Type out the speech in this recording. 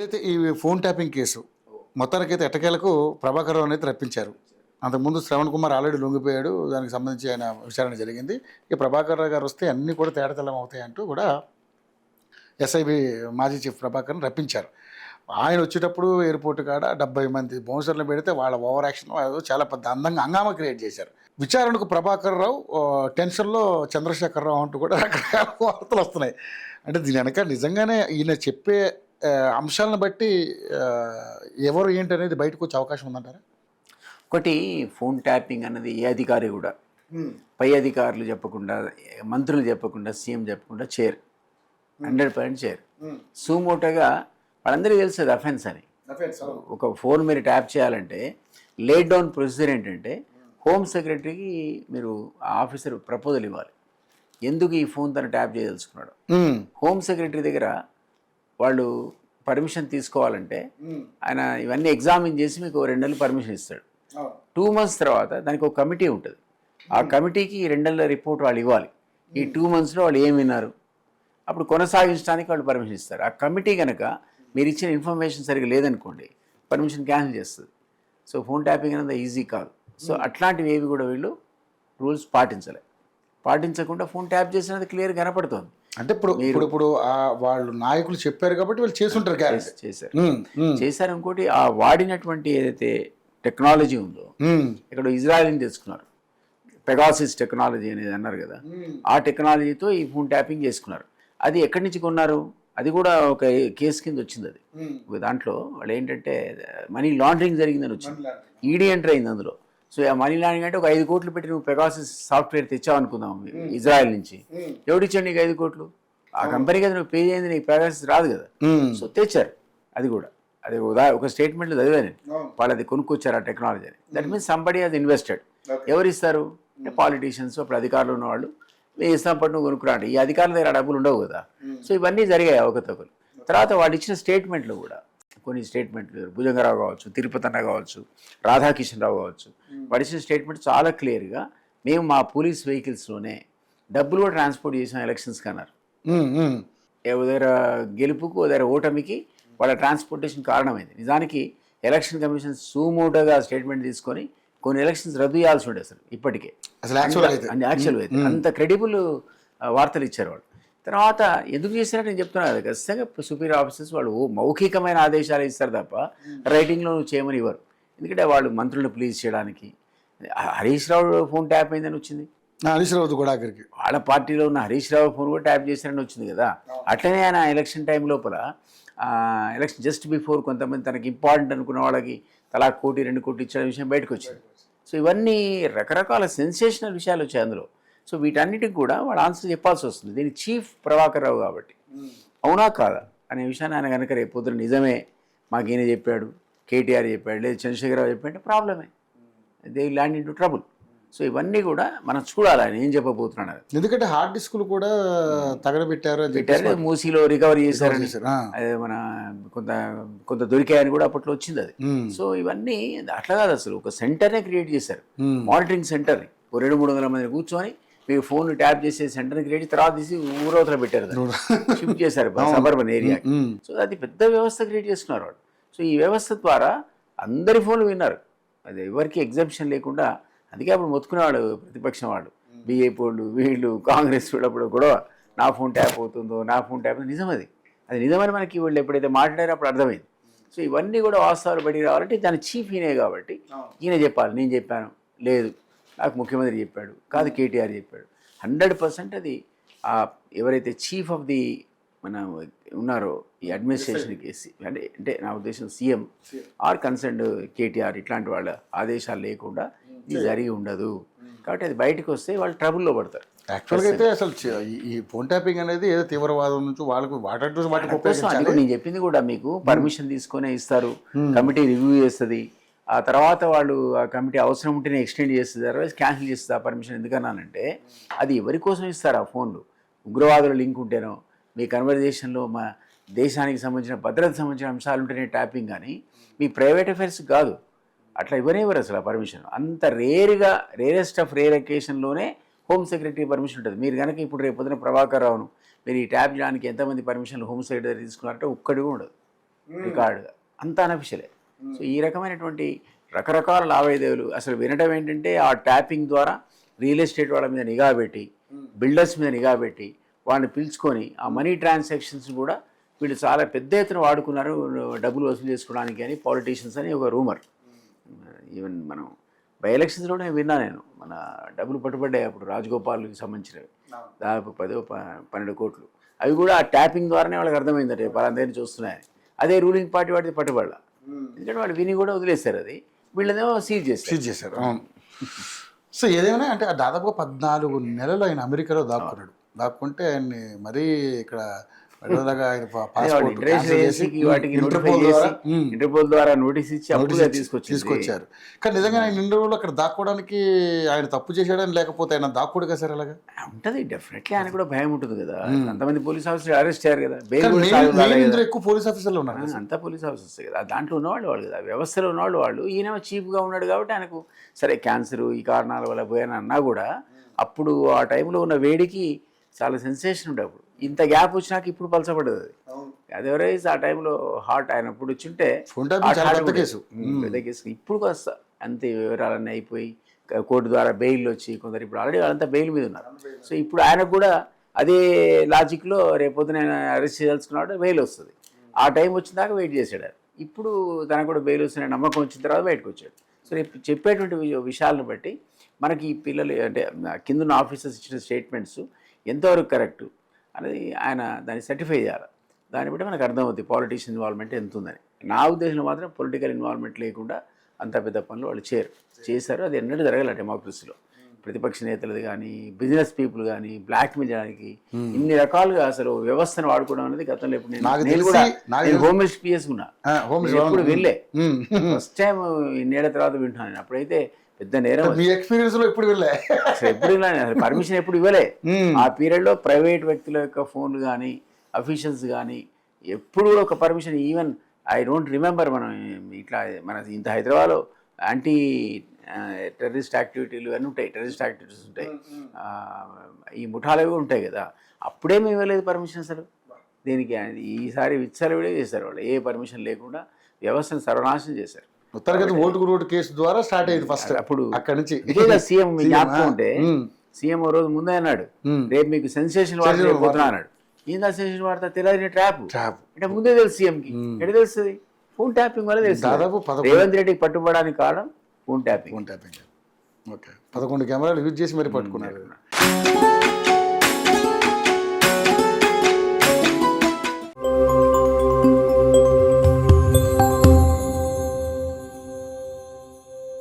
ఏదైతే ఈ phone tapping case మొత్తానికైతే ఎట్టకేలకు ప్రభాకర్ రావుని అయితే రప్పించారు. అంతకుముందు శ్రవణ్ కుమార్ ఆల్రెడీ లొంగిపోయాడు. దానికి సంబంధించి ఆయన విచారణ జరిగింది. ఇక ప్రభాకర్ రావు గారు వస్తే అన్నీ కూడా తేటతెల్లం అవుతాయి అంటూ కూడా ఎస్ఐబి మాజీ చీఫ్ ప్రభాకర్ని రప్పించారు. ఆయన వచ్చేటప్పుడు ఎయిర్పోర్ట్ కాడ 70 మంది బౌన్సర్లు పెడితే వాళ్ళ ఓవర్ యాక్షన్ చాలా పెద్ద అందంగా హంగామా క్రియేట్ చేశారు. విచారణకు ప్రభాకర్ రావు టెన్షన్లో చంద్రశేఖర్ రావు అంటూ కూడా రకరకాల వార్తలు వస్తున్నాయి. అంటే దీని వెనక నిజంగానే ఈయన చెప్పే అంశాలను బట్టి ఎవరు ఏంటి అనేది బయటకు వచ్చే అవకాశం ఉందంటారా? ఒకటి, ఫోన్ ట్యాపింగ్ అన్నది ఏ అధికారి కూడా పై అధికారులు చెప్పకుండా, మంత్రులు చెప్పకుండా, సీఎం చెప్పకుండా చేయరు. 100% చేయరు. సుమోటోగా వాళ్ళందరికీ తెలుసు అది అఫెన్స్ అని. ఒక ఫోన్ మీరు ట్యాప్ చేయాలంటే లేట్ డౌన్ ప్రొసీజర్ ఏంటంటే హోమ్ సెక్రటరీకి మీరు ఆఫీసర్ ప్రపోజల్ ఇవ్వాలి. ఎందుకు ఈ ఫోన్ తను ట్యాప్ చేయదలుచుకున్నాడు. హోమ్ సెక్రటరీ దగ్గర వాళ్ళు పర్మిషన్ తీసుకోవాలంటే ఆయన ఇవన్నీ ఎగ్జామిన్ చేసి మీకు 2 నెలలు పర్మిషన్ ఇస్తాడు. 2 months తర్వాత దానికి ఒక కమిటీ ఉంటుంది. ఆ కమిటీకి 2 నెలల రిపోర్ట్ వాళ్ళు ఇవ్వాలి. ఈ 2 monthsలో వాళ్ళు ఏం విన్నారు, అప్పుడు కొనసాగించడానికి వాళ్ళు పర్మిషన్ ఇస్తారు. ఆ కమిటీ కనుక మీరు ఇచ్చిన ఇన్ఫర్మేషన్ సరిగ్గా లేదనుకోండి, పర్మిషన్ క్యాన్సిల్ చేస్తుంది. సో ఫోన్ ట్యాపింగ్ అనేది ఈజీ కాదు. సో అట్లాంటివి ఏవి కూడా వీళ్ళు రూల్స్ పాటించకుండా ఫోన్ ట్యాప్ చేసినది క్లియర్ కనపడుతుంది. అంటే ఇప్పుడు వాళ్ళు నాయకులు చెప్పారు కాబట్టి వాళ్ళు చేసుంటారు. చేశారు. ఇంకోటి, ఆ వాడినటువంటి ఏదైతే టెక్నాలజీ ఉందో, ఇక్కడ ఇజ్రాయెల్ని తెచ్చుకున్నారు. పెగాసిస్ టెక్నాలజీ అనేది అన్నారు కదా, ఆ టెక్నాలజీతో ఈ ఫోన్ ట్యాపింగ్ చేసుకున్నారు. అది ఎక్కడి నుంచి కొన్నారు, అది కూడా ఒక కేసు కింద వచ్చింది. అది దాంట్లో వాళ్ళు ఏంటంటే మనీ లాండరింగ్ జరిగిందని వచ్చింది. ఈడీ ఎంటర్ అయింది అందులో. సో ఆ మనీ లాండరింగ్ అంటే ఒక 5 కోట్లు పెట్టి నువ్వు పెగాసిస్ సాఫ్ట్వేర్ తెచ్చావు అనుకుందాం ఇజ్రాయెల్ నుంచి. ఎవడిచ్చాడు నీకు 5 కోట్లు? ఆ కంపెనీ కదా నువ్వు పే చేయండి, నీకు పెగాసిస్ రాదు కదా. సో తెచ్చారు. అది కూడా అది ఒక స్టేట్మెంట్లో చదివాను నేను. వాళ్ళు అది కొనుక్కొచ్చారు ఆ టెక్నాలజీ అని. That means somebody has invested. ఎవరు ఇస్తారు అంటే పాలిటీషియన్స్, అప్పుడు అధికారులు ఉన్నవాళ్ళు మేము ఇస్తాం పట్టు నువ్వు కొనుక్కురా అంటే ఈ అధికారుల దగ్గర డబ్బులు ఉండవు కదా. సో ఇవన్నీ జరిగాయి అవకతవకలు. తర్వాత వాళ్ళు ఇచ్చిన స్టేట్మెంట్లు కూడా కొన్ని స్టేట్మెంట్లు, భుజంగరావు కావచ్చు, తిరుపతి అన్న కావచ్చు, రాధాకిషన్ రావు కావచ్చు, వాడు ఇచ్చిన స్టేట్మెంట్ చాలా క్లియర్గా మేము మా పోలీస్ వెహికల్స్లోనే డబ్బులు కూడా ట్రాన్స్పోర్ట్ చేసాం ఎలక్షన్స్కి అన్నారు. ఓ దగ్గర గెలుపుకు, ఓ దగ్గర ఓటమికి వాళ్ళ ట్రాన్స్పోర్టేషన్ కారణమైంది. నిజానికి ఎలక్షన్ కమిషన్ సుమోటోగా స్టేట్మెంట్ తీసుకొని కొన్ని ఎలక్షన్స్ రద్దు చేయాల్సి ఉండే అసలు ఇప్పటికే. యాక్చువల్ అయితే అంత క్రెడిబుల్ వార్తలు ఇచ్చారు వాళ్ళు. తర్వాత ఎందుకు చేశారని నేను చెప్తున్నాను కదా, ఖచ్చితంగా సుపీరియర్ ఆఫీసర్స్ వాళ్ళు మౌఖికమైన ఆదేశాలు ఇస్తారు తప్ప రైటింగ్లో చేయమని ఇవ్వరు. ఎందుకంటే వాళ్ళు మంత్రులను ప్లీజ్ చేయడానికి. హరీష్ రావు ఫోన్ ట్యాప్ అయిందని వచ్చింది. హరీష్ రావు కూడా వాళ్ళ పార్టీలో ఉన్న హరీష్ రావు ఫోన్ కూడా ట్యాప్ చేశారని వచ్చింది కదా. అట్లనే ఆయన ఎలక్షన్ టైం లోపల ఎలక్షన్ జస్ట్ బిఫోర్ కొంతమంది తనకి ఇంపార్టెంట్ అనుకున్న వాళ్ళకి తలా 1 కోటి 2 కోట్లు ఇచ్చిన విషయం బయటకు వచ్చింది. సో ఇవన్నీ రకరకాల సెన్సేషనల్ విషయాలు వచ్చాయి అందులో. సో వీటన్నిటికి కూడా వాళ్ళు ఆన్సర్ చెప్పాల్సి వస్తుంది. దీనికి చీఫ్ ప్రభాకర్ రావు కాబట్టి అవునా కాదా అనే విషయాన్ని ఆయన కనుక రేపు పొద్దున నిజమే మాకు ఈయన చెప్పాడు, కేటీఆర్ చెప్పాడు, లేదా చంద్రశేఖరరావు చెప్పాడంటే ప్రాబ్లమే. They land in to trouble. So ఇవన్నీ కూడా మనం చూడాలి ఆయన ఏం చెప్పబోతున్నాడు. ఎందుకంటే హార్డ్ డిస్కులు కూడా తగలబెట్టారు, మూసీలో రికవరీ చేశారని, అదే మన కొంత దొరికాయని కూడా అప్పట్లో వచ్చింది అది. సో ఇవన్నీ అట్లా కాదు, అసలు ఒక సెంటర్నే క్రియేట్ చేశారు, మానిటరింగ్ సెంటర్ని. ఓ 200-300 మంది కూర్చొని మీరు ఫోన్ ట్యాప్ చేసే సెంటర్ని క్రియేట్ చేసి తర్వాత తీసి ఊరవతల పెట్టారు, షిఫ్ట్ చేశారు సబర్బన్ ఏరియాకి. సో అది పెద్ద వ్యవస్థ క్రియేట్ చేసుకున్నారు వాళ్ళు. సో ఈ వ్యవస్థ ద్వారా అందరి ఫోన్లు విన్నారు, అది ఎవరికి ఎగ్జామ్షన్ లేకుండా. అందుకే అప్పుడు మొత్తుకునేవాడు ప్రతిపక్షం వాళ్ళు, బీజేపీ వాళ్ళు, వీళ్ళు కాంగ్రెస్ వీళ్ళప్పుడు గొడవ, నా ఫోన్ ట్యాప్ అవుతుందో, నా ఫోన్ ట్యాప్ అవుతుందో. నిజమది, అది నిజమని మనకి వీళ్ళు ఎప్పుడైతే మాట్లాడారో అప్పుడు అర్థమైంది. సో ఇవన్నీ కూడా వాస్తవాలు బయటికి రావాలంటే దాని చీఫ్ ఈయనే కాబట్టి ఈయన చెప్పాలి. నేను చెప్పాను లేదు, నాకు ముఖ్యమంత్రి చెప్పాడు, కాదు కేటీఆర్ చెప్పాడు. 100% అది ఎవరైతే చీఫ్ ఆఫ్ ది మన ఉన్నారో ఈ అడ్మినిస్ట్రేషన్కి, అంటే నా ఉద్దేశం సీఎం ఆర్ కన్సర్న్డ్ కేటీఆర్, ఇట్లాంటి వాళ్ళ ఆదేశాలు లేకుండా ఇది జరిగి ఉండదు. కాబట్టి అది బయటకు వస్తే వాళ్ళు ట్రబుల్లో పడతారు. యాక్చువల్గా అయితే అసలు ఈ ఫోన్ ట్యాపింగ్ అనేది ఏదో తీవ్రవాదం నుంచి వాళ్ళకు నేను చెప్పింది కూడా మీకు పర్మిషన్ తీసుకొని ఇస్తారు, కమిటీ రివ్యూ చేస్తుంది, ఆ తర్వాత వాళ్ళు ఆ కమిటీ అవసరం ఉంటేనే ఎక్స్టెండ్ చేస్తుంది, అదర్వైజ్ క్యాన్సిల్ చేస్తుంది ఆ పర్మిషన్. ఎందుకన్నానంటే అది ఎవరి కోసం ఇస్తారు ఆ ఫోన్లు? ఉగ్రవాదుల లింక్ ఉంటేనో, మీ కన్వర్జేషన్లో మా దేశానికి సంబంధించిన భద్రతకు సంబంధించిన అంశాలు ఉంటేనే ట్యాపింగ్, కానీ మీ ప్రైవేట్ అఫైర్స్ కాదు. అట్లా ఇవ్వనివ్వరు అసలు ఆ పర్మిషన్. అంత రేరెస్ట్ ఆఫ్ రేర్ అకేషన్లోనే హోమ్ సెక్రటరీ పర్మిషన్ ఉంటుంది. మీరు కనుక ఇప్పుడు రేపు పొద్దున ప్రభాకర్ రావును మీరు ఈ ట్యాప్ చేయడానికి ఎంతమంది పర్మిషన్లు హోమ్ సెక్రటరీ తీసుకున్నారంటే ఒక్కడిగా ఉండదు. రికార్డుగా, అంత అనఫిషియలే. సో ఈ రకమైనటువంటి రకరకాల లావాదేవీలు అసలు వినడం ఏంటంటే ఆ ట్యాపింగ్ ద్వారా రియల్ ఎస్టేట్ వాళ్ళ మీద నిఘా పెట్టి, బిల్డర్స్ మీద నిఘా పెట్టి వాళ్ళని పిలుచుకొని ఆ మనీ ట్రాన్సాక్షన్స్ కూడా వీళ్ళు చాలా పెద్ద ఎత్తున వాడుకున్నారు డబ్బులు వసూలు చేసుకోవడానికి అని, పాలిటీషియన్స్ అని ఒక రూమర్. ఈవెన్ మనం బై ఎలక్షన్స్లోనే విన్నా నేను, మన డబ్బులు పట్టుబడ్డాయి అప్పుడు రాజగోపాల్కి సంబంధించినవి దాదాపు 10-12 కోట్లు. అవి కూడా ఆ ట్యాపింగ్ ద్వారానే వాళ్ళకి అర్థమైందట వాళ్ళందరినీ చూస్తున్నాయని. అదే రూలింగ్ పార్టీ వాటిది పట్టుబడలా, ఎందుకంటే వాళ్ళు విని కూడా వదిలేశారు. అది వీళ్ళదేమో సీజ్ చేశారు. అవును. సో ఏదైనా అంటే దాదాపుగా 14 నెలలు ఆయన అమెరికాలో దాక్కుంటే ఆయన్ని మరీ ఇక్కడ ఇంటర్పోల్ ద్వారా నోటీస్ ఇచ్చి తీసుకొచ్చారు. కానీ నిజంగా ఆయన ఇన్ని రోజులు అక్కడ దాక్కోవడానికి ఆయన తప్పు చేశాడని, లేకపోతే ఆయన దాక్కుడు కదా సార్ అలాగా ఉంటుంది. డెఫినెట్లీ ఆయన కూడా భయం ఉంటుంది కదా. అంతమంది పోలీస్ ఆఫీసర్ అరెస్ట్ అయ్యారు కదా, ఎక్కువ పోలీస్ ఆఫీసర్లు ఉన్నారు, అంతా పోలీస్ ఆఫీసర్స్ కదా, దాంట్లో ఉన్నవాళ్ళు వాళ్ళు కదా, వ్యవస్థలో ఉన్నవాళ్ళు వాళ్ళు. ఈయన చీఫ్గా ఉన్నాడు కాబట్టి ఆయనకు సరే క్యాన్సర్ ఈ కారణాల వల్ల పోయాను అన్నా కూడా అప్పుడు ఆ టైంలో ఉన్న వేడికి చాలా సెన్సేషన్ ఉండే. అప్పుడు ఇంత గ్యాప్ వచ్చినాక ఇప్పుడు పలసపడ్డది అది. అదర్వైజ్ ఆ టైంలో హాట్ ఆయన అప్పుడు వచ్చింటే పెద్ద కేసు. ఇప్పుడు కాస్త అంతే వివరాలన్నీ అయిపోయి కోర్టు ద్వారా బెయిల్ వచ్చి కొందరు ఇప్పుడు ఆల్రెడీ వాళ్ళంతా బెయిల్ మీద ఉన్నారు. సో ఇప్పుడు ఆయనకు కూడా అదే లాజిక్లో రేపొద్దున అరెస్ట్ చేయదలుచుకున్నాడు, బెయిల్ వస్తుంది. ఆ టైం వచ్చిన దాకా వెయిట్ చేశాడు. ఇప్పుడు తనకు కూడా బెయిల్ వస్తున్న నమ్మకం వచ్చిన తర్వాత బయటకు వచ్చాడు. సో రేపు చెప్పేటువంటి విషయాలను బట్టి మనకి ఈ పిల్లలు అంటే కింద ఆఫీసర్స్ ఇచ్చిన స్టేట్మెంట్స్ ఎంతవరకు కరెక్టు అనేది ఆయన దాన్ని సర్టిఫై చేయాలి. దాన్ని బట్టి మనకు అర్థమవుతుంది పాలిటిషియన్ ఇన్వాల్వ్మెంట్ ఎంత ఉందని. నా ఉద్దేశంలో మాత్రం పొలిటికల్ ఇన్వాల్వ్మెంట్ లేకుండా అంత పెద్ద పనులు వాళ్ళు చేశారు. అది ఎన్నడూ జరగాలి డెమోక్రసీలో. ప్రతిపక్ష నేతలది కానీ, బిజినెస్ పీపుల్ కానీ బ్లాక్మెయిల్ చేయడానికి ఇన్ని రకాలుగా అసలు వ్యవస్థను వాడుకోవడం అనేది గతంలో ఎప్పుడు నేను కూడా హోమ్ మినిస్టర్ పిఎస్ ఉన్నా, ఎప్పుడు వెళ్ళే ఫస్ట్ టైం ఇన్నేళ్ల తర్వాత వింటున్నాను. అప్పుడైతే పెద్ద నేరం. మీ ఎక్స్పీరియన్స్ లో ఎప్పుడు వెళ్ళే పర్మిషన్ ఎప్పుడు ఇవ్వలే. ఆ పీరియడ్లో ప్రైవేట్ వ్యక్తుల యొక్క ఫోన్లు కానీ, అఫీషియల్స్ కానీ ఎప్పుడు కూడా ఒక permission, even I don't remember మనం ఇట్లా మన ఇంత హైదరాబాద్లో యాంటీ టెర్రరిస్ట్ యాక్టివిటీలు అన్నీ ఉంటాయి, టెర్రరిస్ట్ యాక్టివిటీస్ ఉంటాయి, ఈ ముఠాలు ఉంటాయి కదా, అప్పుడే మేము ఇవ్వలేదు పర్మిషన్ అసలు దీనికి. ఈసారి విచ్చలవిడే చేశారు వాళ్ళు, ఏ పర్మిషన్ లేకుండా వ్యవస్థను సర్వనాశనం చేశారు. ఓటుకు రోడ్డు కేసు ద్వారా స్టార్ట్ అయింది ఫస్ట్. అప్పుడు అక్కడి నుంచి సీఎం జ్ఞాపకం ఉంటే సీఎం ఓ రోజు ముందే అన్నాడు, రేపు మీకు సెన్సేషన్ వార్త పోతున్నా అన్నాడు. ఏందా సెన్సేషన్ వార్త? తెలియని ట్రాప్ అంటే ముందే తెలుసు సీఎంకి. ఎక్కడ తెలుస్తుంది? ఫోన్ ట్యాపింగ్ వల్ల తెలుసు. దాదాపు రేవంత్ రెడ్డికి పట్టుబడడానికి కారణం ఫోన్ ట్యాపింగ్. ఓకే, 11 కెమెరాలు యూజ్ చేసి మరి పట్టుకున్నారు.